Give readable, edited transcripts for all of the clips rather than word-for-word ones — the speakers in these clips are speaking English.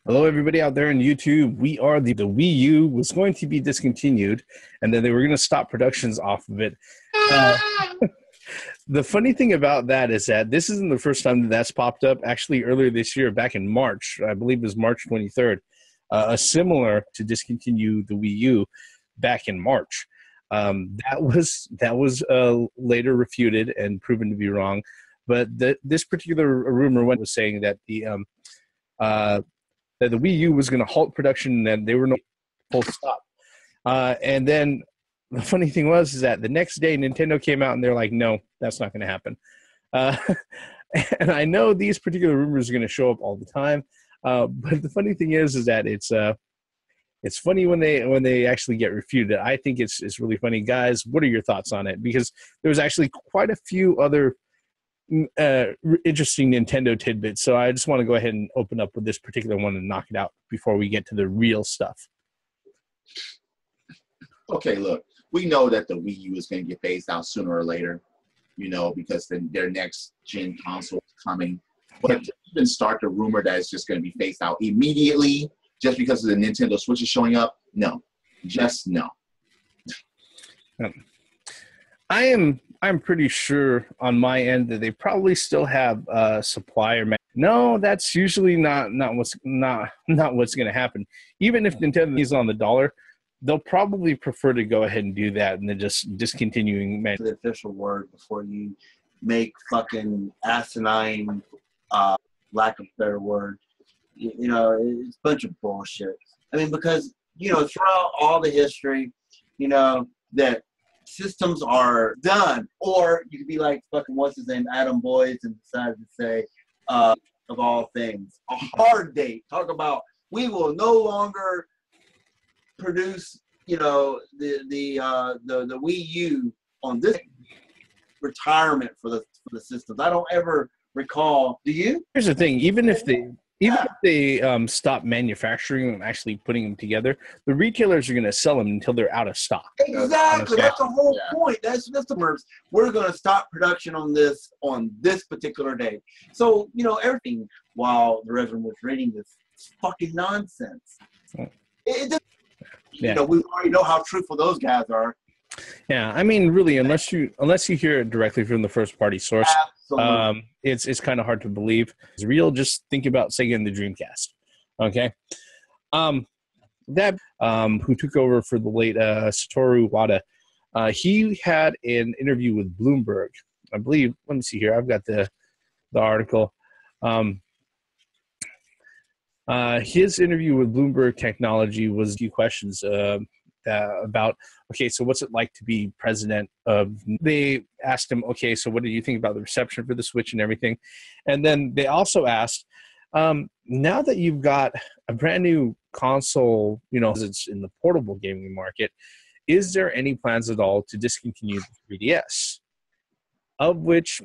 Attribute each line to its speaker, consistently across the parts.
Speaker 1: Hello, everybody out there on YouTube. We are the Wii U was going to be discontinued, and then they were going to stop productions off of it. The funny thing about that is that this isn't the first time that that's popped up. Actually, earlier this year, back in March, I believe it was March 23rd, a similar to discontinue the Wii U back in March. That was later refuted and proven to be wrong. But this particular rumor was saying that that the Wii U was going to halt production and that they were no full stop. And then the funny thing was is that the next day Nintendo came out and they're like, no, that's not going to happen. And I know these particular rumors are going to show up all the time. But the funny thing is that it's funny when they actually get refuted. I think it's really funny. Guys, what are your thoughts on it? Because there was actually quite a few other interesting Nintendo tidbits. So I just want to go ahead and open up with this particular one and knock it out before we get to the real stuff.
Speaker 2: Okay, look, we know that the Wii U is going to get phased out sooner or later, because then their next gen console is coming. But to even start the rumor that it's just going to be phased out immediately just because of the Nintendo Switch is showing up, no. Just no.
Speaker 1: I'm pretty sure on my end that they probably still have supply or no, that's usually not what's going to happen. Even if Nintendo is on the dollar, they'll probably prefer to go ahead and do that and then just discontinuing.
Speaker 3: The official word before you make fucking asinine, lack of better word. It's a bunch of bullshit. I mean, because throughout all the history, that systems are done, or you could be like fucking what's his name, Adam Boyd, and decide to say, of all things, a hard date. Talk about we will no longer produce, the Wii U on this retirement for the systems. I don't ever recall. Do you?
Speaker 1: Here's the thing: even if they stop manufacturing and actually putting them together, the retailers are going to sell them until they're out of stock.
Speaker 3: Exactly. That's the whole point. That's the words. We're going to stop production on this particular day. So, everything while the Reverend was reading this fucking nonsense. We already know how truthful those guys are.
Speaker 1: Yeah, I mean, really, unless you hear it directly from the first party source, it's kind of hard to believe. It's real. Just think about Sega and the Dreamcast. Okay, who took over for the late Satoru Iwata? He had an interview with Bloomberg, I believe. Let me see here. I've got the article. His interview with Bloomberg Technology was a few questions about, okay, so what's it like to be president of... They asked him, okay, so what do you think about the reception for the Switch and everything? And then they also asked, now that you've got a brand new console, it's in the portable gaming market, is there any plans at all to discontinue the 3DS? Of which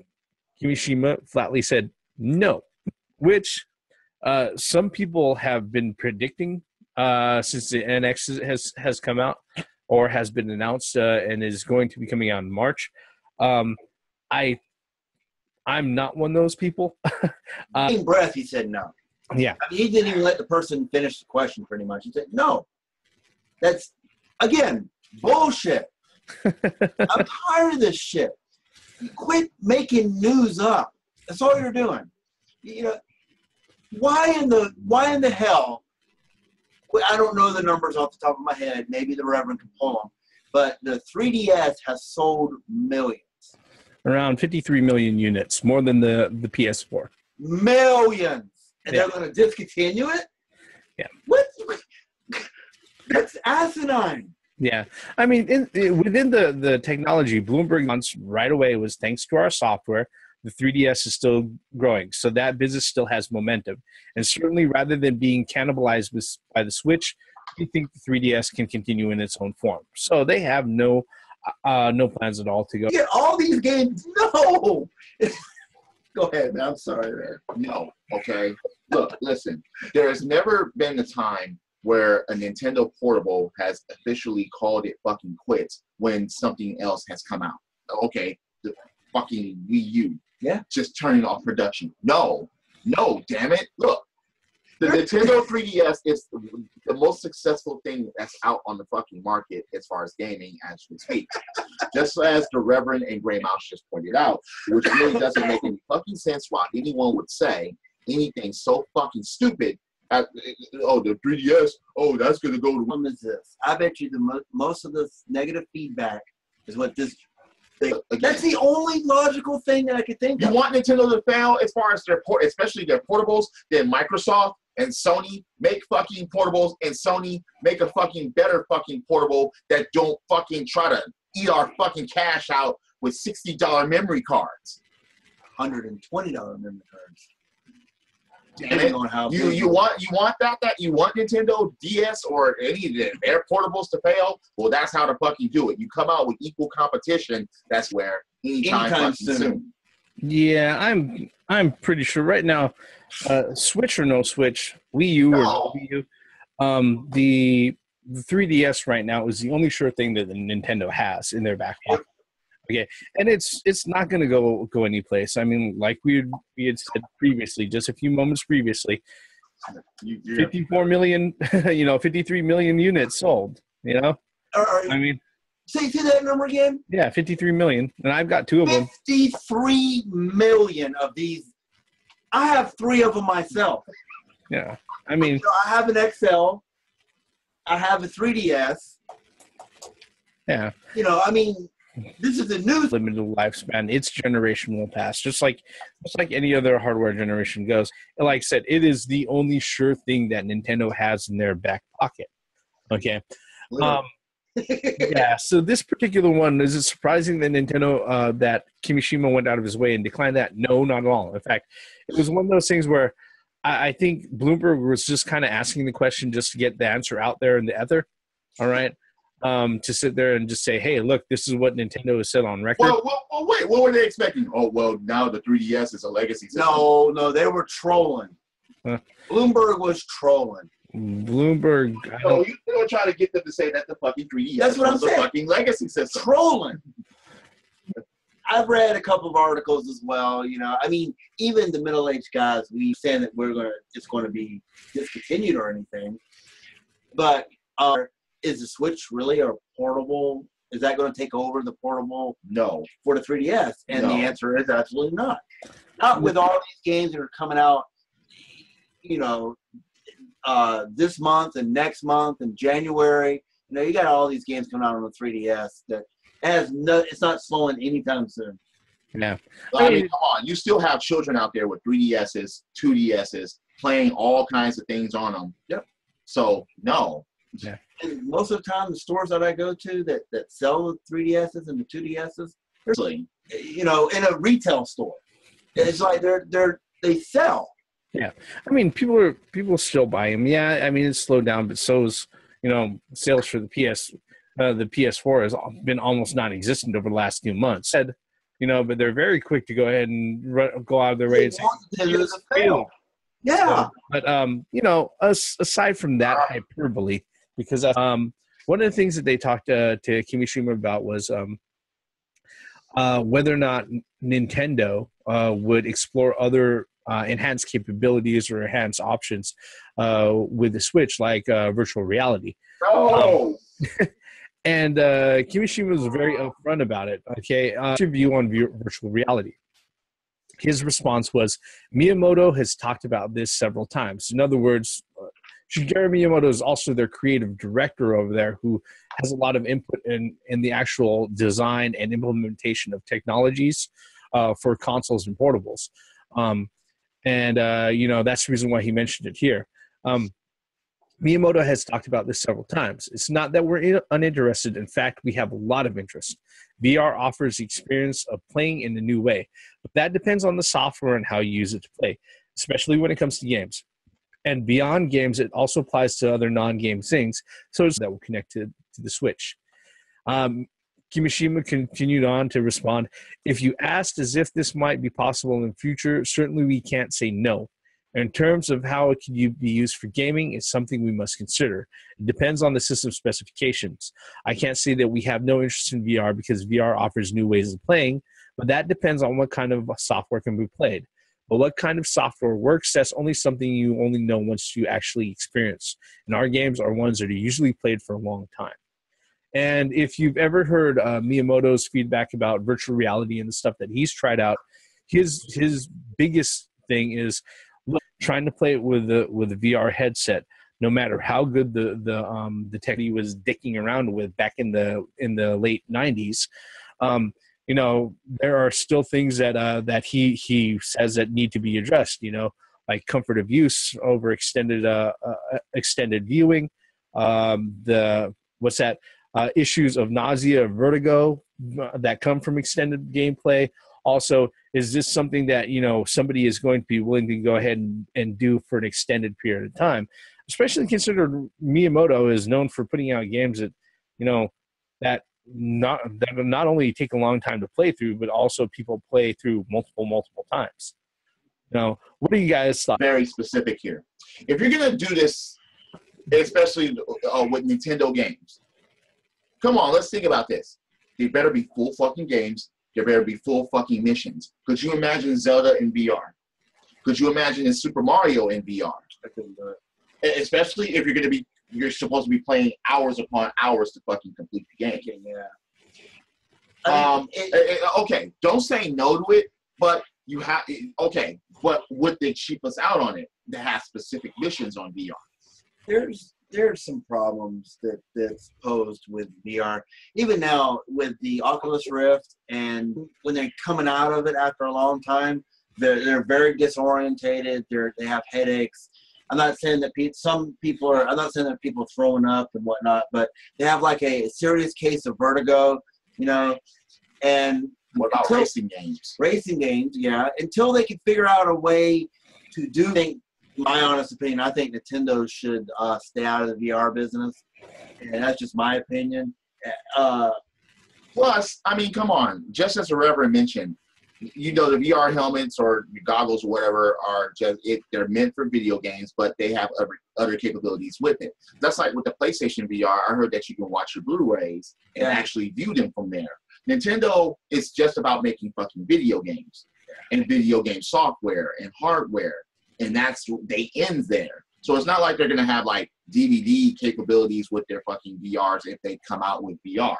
Speaker 1: Kimishima flatly said no, which some people have been predicting since the NX has come out or has been announced and is going to be coming out in March. I'm not one of those people.
Speaker 3: In breath, he said no.
Speaker 1: Yeah.
Speaker 3: I mean, he didn't even let the person finish the question pretty much. He said, no. That's, again, bullshit. I'm tired of this shit. Quit making news up. That's all you're doing. Why in the hell? I don't know the numbers off the top of my head. Maybe the Reverend can pull them. But the 3DS has sold millions.
Speaker 1: Around 53 million units, more than the PS4.
Speaker 3: Millions. And they're going to discontinue it?
Speaker 1: Yeah.
Speaker 3: What? That's asinine.
Speaker 1: Yeah. I mean, within the technology, Bloomberg announced right away was thanks to our software, the 3DS is still growing. So that business still has momentum. And certainly rather than being cannibalized by the Switch, we think the 3DS can continue in its own form. So they have no plans at all to go.
Speaker 3: Get all these games. No. Go ahead, man. I'm sorry, man.
Speaker 2: No, okay. Look, listen. There has never been a time where a Nintendo Portable has officially called it fucking quits when something else has come out. Okay, the fucking Wii U.
Speaker 3: Yeah.
Speaker 2: Just turning off production. No, damn it. Look, The Nintendo 3DS is the most successful thing that's out on the fucking market as far as gaming as we speak. Just as the Reverend and Grey Mouse just pointed out, which really doesn't make any fucking sense why anyone would say anything so fucking stupid. The 3DS, that's going to go to...
Speaker 3: The problem is this. I bet you most of the negative feedback is what this... That's the only logical thing that I could think of.
Speaker 2: You want Nintendo to fail as far as especially their portables, then Microsoft and Sony make fucking portables, and Sony make a fucking better fucking portable that don't fucking try to eat our fucking cash out with $60 memory cards.
Speaker 3: $120 memory cards.
Speaker 2: Damn on how you want Nintendo DS or any of their portables to fail? Well, that's how to fucking do it. You come out with equal competition. That's where anytime soon.
Speaker 1: Yeah, I'm pretty sure right now, Switch or no Switch, Wii U or no Wii U, the 3DS right now is the only sure thing that the Nintendo has in their back pocket. Okay, and it's not going to go any place. I mean, like we had said previously, just a few moments previously, 54 million, 53 million units sold. I mean,
Speaker 3: say that number again.
Speaker 1: Yeah, 53 million, and I've got 2 of them.
Speaker 3: 53 million of these. I have 3 of them myself.
Speaker 1: Yeah, I mean,
Speaker 3: I have an XL. I have a 3DS.
Speaker 1: Yeah.
Speaker 3: I mean. This is the new
Speaker 1: limited lifespan. Its generation will pass, just like any other hardware generation goes. And like I said, it is the only sure thing that Nintendo has in their back pocket. Okay. Yeah. So this particular one, is it surprising that Nintendo that Kimishima went out of his way and declined that? No, not at all. In fact, it was one of those things where I think Bloomberg was just kind of asking the question just to get the answer out there in the ether. All right. To sit there and just say, hey, look, this is what Nintendo has said on record.
Speaker 2: Well, wait, what were they expecting? Oh, well, now the 3DS is a legacy system.
Speaker 3: No, they were trolling. Bloomberg was trolling.
Speaker 1: Bloomberg.
Speaker 2: You were trying to get them to say that the fucking 3DS was a fucking legacy system.
Speaker 3: Trolling. I've read a couple of articles as well. I mean, even the middle-aged guys, we saying that it's going to be discontinued or anything. But is the Switch really a portable? Is that going to take over the portable?
Speaker 2: No.
Speaker 3: For the 3DS? And the answer is absolutely not. Not with all these games that are coming out, this month and next month and January. You got all these games coming out on the 3DS that it's not slowing anytime soon.
Speaker 1: Yeah.
Speaker 2: I mean, come on. You still have children out there with 3DSs, 2DSs, playing all kinds of things on them.
Speaker 3: Yep.
Speaker 2: So, no.
Speaker 1: Yeah.
Speaker 3: And most of the time, the stores that I go to that sell the 3DSs and the 2DSs,
Speaker 2: really,
Speaker 3: in a retail store, it's like they sell.
Speaker 1: Yeah, I mean, people still buy them. Yeah, I mean, it's slowed down, but so is sales for the PS4 has been almost non-existent over the last few months. But they're very quick to go ahead and go out of their way and say,
Speaker 3: yeah.
Speaker 1: But aside from that hyperbole. Because one of the things that they talked to Kimishima about was whether or not Nintendo would explore other enhanced capabilities or enhanced options with the Switch, like virtual reality.
Speaker 2: Oh!
Speaker 1: And Kimishima was very upfront about it. Okay, what's your view on virtual reality? His response was, Miyamoto has talked about this several times. In other words, Shigeru Miyamoto is also their creative director over there, who has a lot of input in the actual design and implementation of technologies for consoles and portables. That's the reason why he mentioned it here. Miyamoto has talked about this several times. It's not that we're uninterested. In fact, we have a lot of interest. VR offers the experience of playing in a new way, but that depends on the software and how you use it to play, especially when it comes to games. And beyond games, it also applies to other non-game things, so that will connect to the Switch. Kimishima continued on to respond, if you asked as if this might be possible in the future, certainly we can't say no. In terms of how it can be used for gaming, it's something we must consider. It depends on the system specifications. I can't say that we have no interest in VR because VR offers new ways of playing, but that depends on what kind of software can be played. But what kind of software works, that's only something you only know once you actually experience. And our games are ones that are usually played for a long time. And if you've ever heard Miyamoto's feedback about virtual reality and the stuff that he's tried out, his biggest thing is trying to play it with a VR headset. No matter how good the tech he was dicking around with back in the late 90s, there are still things that he says that need to be addressed. Like comfort of use over extended viewing. Issues of nausea, vertigo that come from extended gameplay. Also, is this something that somebody is going to be willing to go ahead and do for an extended period of time? Especially considered Miyamoto is known for putting out games that that not only take a long time to play through, but also people play through multiple times. What do you guys thought?
Speaker 2: Very specific here. If you're gonna do this, especially with Nintendo games, come on, let's think about this. They better be full fucking games. There better be full fucking missions. Could you imagine Zelda in VR? Could you imagine Super Mario in VR?
Speaker 3: I couldn't do it.
Speaker 2: Especially if you're supposed to be playing hours upon hours to fucking complete the game.
Speaker 3: Yeah.
Speaker 2: Okay, don't say no to it, but you have. Okay, but would they cheap us out on it to have specific missions on VR?
Speaker 3: There's some problems that's posed with VR. Even now with the Oculus Rift, and when they're coming out of it after a long time, they're very disorientated. They have headaches. I'm not saying that people are throwing up and whatnot, but they have like a serious case of vertigo, and
Speaker 2: what about racing games?
Speaker 3: Racing games, yeah. Until they can figure out a way to do things, my honest opinion, I think Nintendo should stay out of the VR business, and that's just my opinion.
Speaker 2: Plus, I mean, come on. Just as the Reverend mentioned, the VR helmets or goggles or whatever are they're meant for video games, but they have other capabilities with it. That's like with the PlayStation VR. I heard that you can watch your Blu-rays and actually view them from there. Nintendo is just about making fucking video games and video game software and hardware, and they end there. So it's not like they're gonna have like DVD capabilities with their fucking VRs if they come out with VR.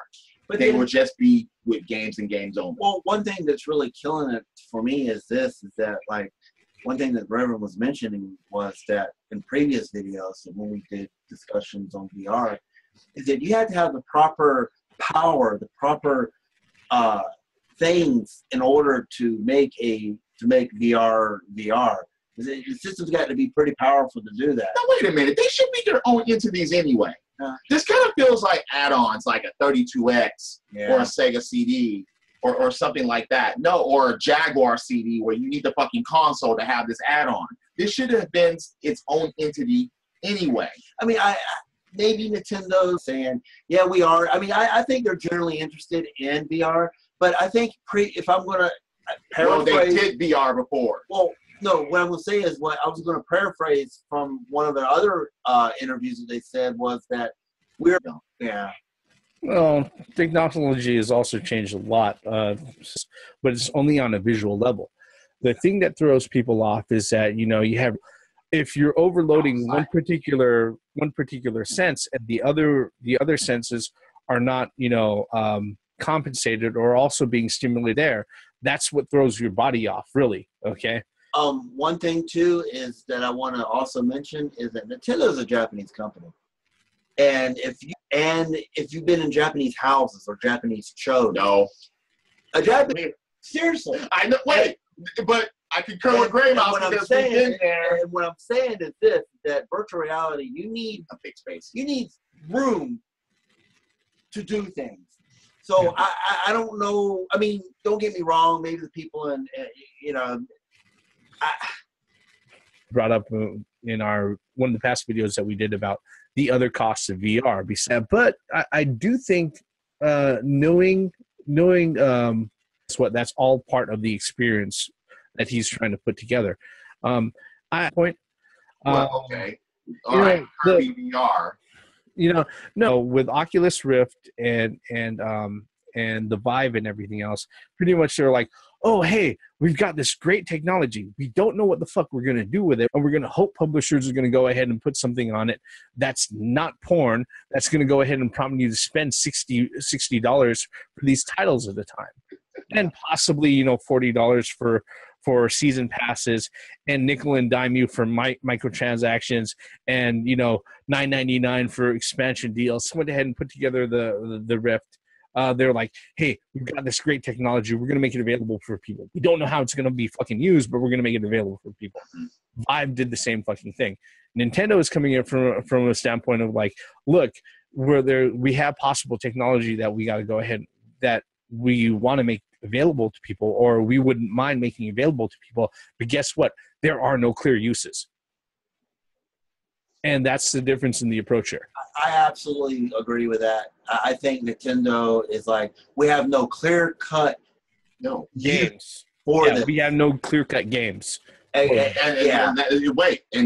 Speaker 2: But they will just be with games and games only.
Speaker 3: Well, one thing that's really killing it for me is that like one thing that Reverend was mentioning was that in previous videos when we did discussions on VR, is that you had to have the proper power, the proper things in order to make VR VR. The system's got to be pretty powerful to do that.
Speaker 2: Now wait a minute, they should be their own entities anyway. This kind of feels like add-ons, like a 32X or a Sega CD or something like that. No, or a Jaguar CD where you need the fucking console to have this add-on. This should have been its own entity anyway.
Speaker 3: I mean, maybe Nintendo's saying, yeah, we are. I mean, I think they're generally interested in VR, but I think if I'm going to paraphrase.
Speaker 2: Well, they did VR before.
Speaker 3: Well, no, what I'm going to say is what I was going to paraphrase from one of the other interviews that they said was that
Speaker 1: Well, technology has also changed a lot, but it's only on a visual level. The thing that throws people off is that you have, if you're overloading one particular sense and the other senses are not compensated or also being stimulated there, that's what throws your body off, really. Okay.
Speaker 3: One thing too is that I want to also mention is that Nintendo is a Japanese company, and if you've been in Japanese houses or Japanese shows, seriously,
Speaker 2: I know. Wait, but I concur with Gray Mouse because we've been there.
Speaker 3: And what I'm saying is this: that virtual reality, you need
Speaker 2: a big space.
Speaker 3: You need room to do things. So I don't know. I mean, don't get me wrong. Maybe the people
Speaker 1: brought up in one of the past videos that we did about the other costs of VR. But I do think knowing that's all part of the experience that he's trying to put together. Okay.
Speaker 2: All right. VR.
Speaker 1: No, with Oculus Rift and the Vive and everything else, pretty much they're like, oh, hey, we've got this great technology. We don't know what the fuck we're going to do with it. And we're going to hope publishers are going to go ahead and put something on it that's not porn, that's going to go ahead and prompt you to spend $60 for these titles at a time. And possibly, $40 for season passes and nickel and dime you for microtransactions and, $9.99 for expansion deals. Went ahead and put together the Rift. They're like, hey, we've got this great technology. We're going to make it available for people. We don't know how it's going to be fucking used, but we're going to make it available for people. Vive did the same fucking thing. Nintendo is coming in from a standpoint of like, look, we have possible technology that we got to go ahead that we want to make available to people, or we wouldn't mind making available to people. But guess what? There are no clear uses. And that's the difference in the approach here.
Speaker 3: I absolutely agree with that. I think Nintendo is like, we have no clear-cut
Speaker 1: games
Speaker 3: for this.
Speaker 1: We have no clear-cut games.
Speaker 2: And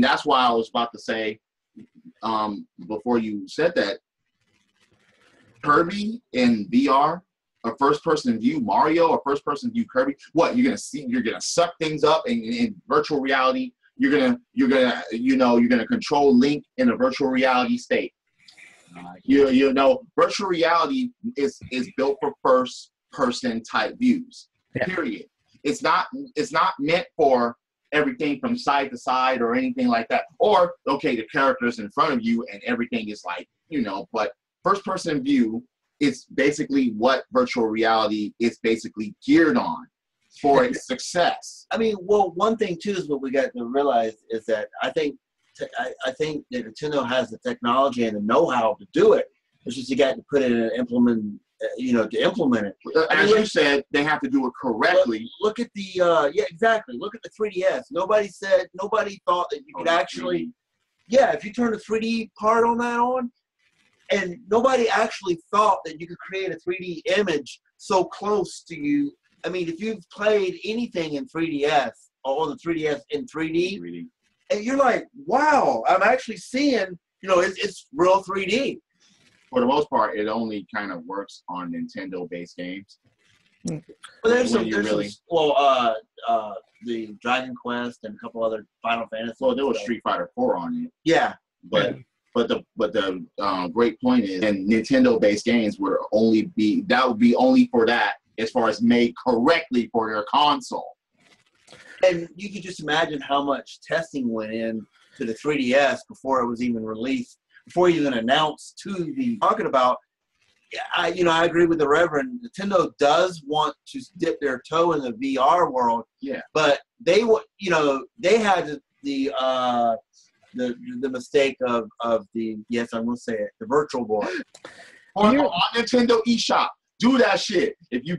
Speaker 2: that's why I was about to say, before you said that, Kirby in VR, a first-person view Mario, a first-person view Kirby. What you're gonna suck things up in virtual reality. You're gonna control Link in a virtual reality state. Virtual reality is built for first-person type views. Yeah. Period. It's not meant for everything from side to side or anything like that. Or the characters in front of you and everything is like but first-person view. It's basically what virtual reality is basically geared on for its success.
Speaker 3: I mean, well, one thing too is what we got to realize is that I think that Nintendo has the technology and the know-how to do it. It's just you got to put it in and implement, to implement it.
Speaker 2: As you said, they have to do it correctly.
Speaker 3: Look at the exactly. Look at the 3DS. Nobody thought that you could actually, if you turn the 3D part on. And nobody actually thought that you could create a 3D image so close to you. I mean, if you've played anything in 3DS or on the 3DS in 3D, and you're like, wow, I'm actually seeing, it's real 3D.
Speaker 2: For the most part, it only kind of works on Nintendo-based games.
Speaker 3: Well, the Dragon Quest and a couple other Final Fantasy.
Speaker 2: Well, there was Street Fighter 4 on it.
Speaker 3: Yeah.
Speaker 2: But the great point is, and Nintendo-based games would be only for that, as far as made correctly for their console.
Speaker 3: And you could just imagine how much testing went in to the 3DS before it was even released, before even announced to the talking about. I agree with the Reverend. Nintendo does want to dip their toe in the VR world. Yeah. But they had the mistake of the, yes, I'm going to say it, the Virtual Boy.
Speaker 2: On Nintendo eShop, do that shit. If you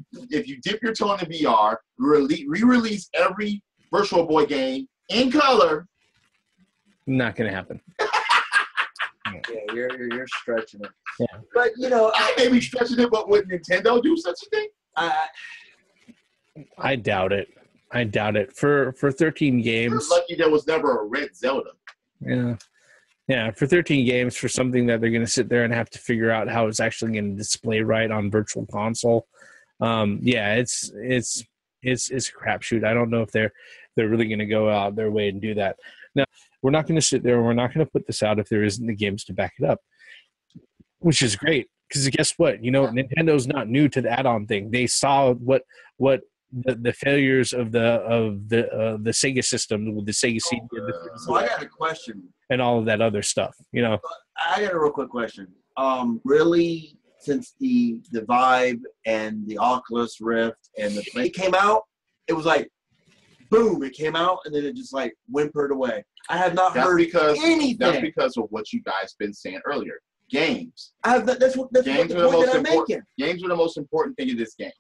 Speaker 2: dip your toe in the VR, re-release every Virtual Boy game in color.
Speaker 1: Not going to happen.
Speaker 3: Yeah, you're stretching it.
Speaker 1: Yeah.
Speaker 3: But,
Speaker 2: I may be stretching it, but would Nintendo do such a thing?
Speaker 1: I doubt it. For 13 games.
Speaker 2: You're lucky there was never a red Zelda.
Speaker 1: Yeah. For 13 games, for something that they're going to sit there and have to figure out how it's actually going to display right on Virtual Console. It's a crapshoot. I don't know if they're really going to go out their way and do that. Now, we're not going to sit there and we're not going to put this out if there isn't the games to back it up, which is great. Because guess what? Nintendo's not new to the add-on thing. They saw what the failures of the Sega system with the Sega CD.
Speaker 3: So I got a question.
Speaker 1: And all of that other stuff,
Speaker 3: I got a real quick question. Really, since the Vive and the Oculus Rift and it came out, it was like, boom, it came out, and then it just like whimpered away. I have not heard anything.
Speaker 2: That's because of what you guys been saying earlier. Games.
Speaker 3: That's the point that I'm making.
Speaker 2: Games are the most important thing in this game,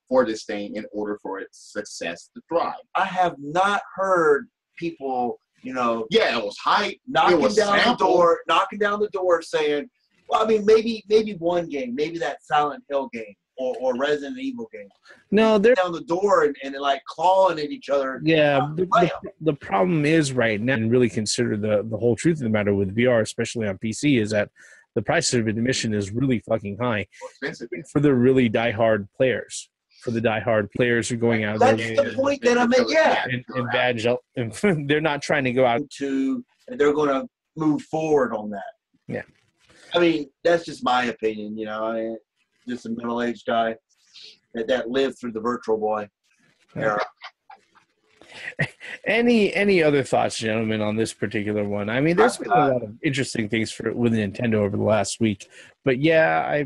Speaker 2: for this thing, in order for its success to thrive.
Speaker 3: I have not heard people,
Speaker 2: it was hype.
Speaker 3: Knocking down the door saying, well, I mean, maybe one game, maybe that Silent Hill game or Resident Evil game.
Speaker 1: No, they're
Speaker 3: down the door and like clawing at each other.
Speaker 1: Yeah, the problem is right now, and really consider the whole truth of the matter with VR, especially on PC, is that the price of admission is really fucking high for the really diehard players. for the diehard players who are going out.
Speaker 3: That's the point that I meant. Yeah,
Speaker 1: and they're not trying to go out
Speaker 3: to. They're going to move forward on that.
Speaker 1: Yeah.
Speaker 3: I mean, that's just my opinion. You know, I mean, just a middle-aged guy that lived through the Virtual Boy era.
Speaker 1: Any other thoughts, gentlemen, on this particular one? I mean, there's been a lot of interesting things with Nintendo over the last week, but yeah,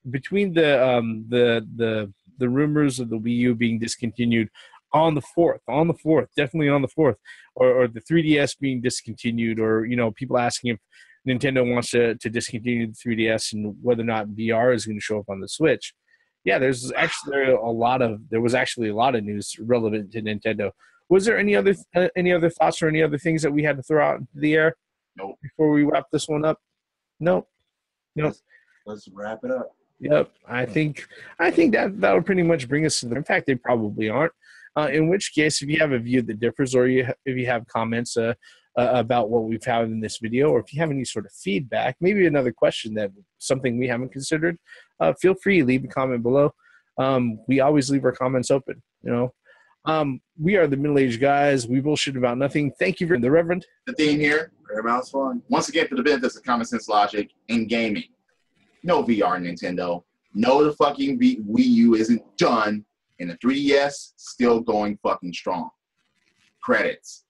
Speaker 1: between the rumors of the Wii U being discontinued on the 4th, definitely on the 4th, or the 3DS being discontinued, or people asking if Nintendo wants to discontinue the 3DS and whether or not VR is going to show up on the Switch. Yeah, there was actually a lot of news relevant to Nintendo. Was there any other thoughts or any other things that we had to throw out into the air?
Speaker 2: Nope.
Speaker 1: Before we wrap this one up? Nope.
Speaker 3: Let's wrap it up.
Speaker 1: Yep. I think that would pretty much bring us to in fact, they probably aren't. In which case, if you have a view that differs, or if you have comments about what we've had in this video, or if you have any sort of feedback, maybe another question that something we haven't considered, feel free, leave a comment below. We always leave our comments open. We are the middle-aged guys. We bullshit about nothing. Thank you for the Reverend.
Speaker 2: The theme here,
Speaker 3: Paramount's fun.
Speaker 2: once again, for the benefits of common sense logic in gaming. No VR, Nintendo. No, the fucking Wii U isn't done, and the 3DS still going fucking strong. Credits.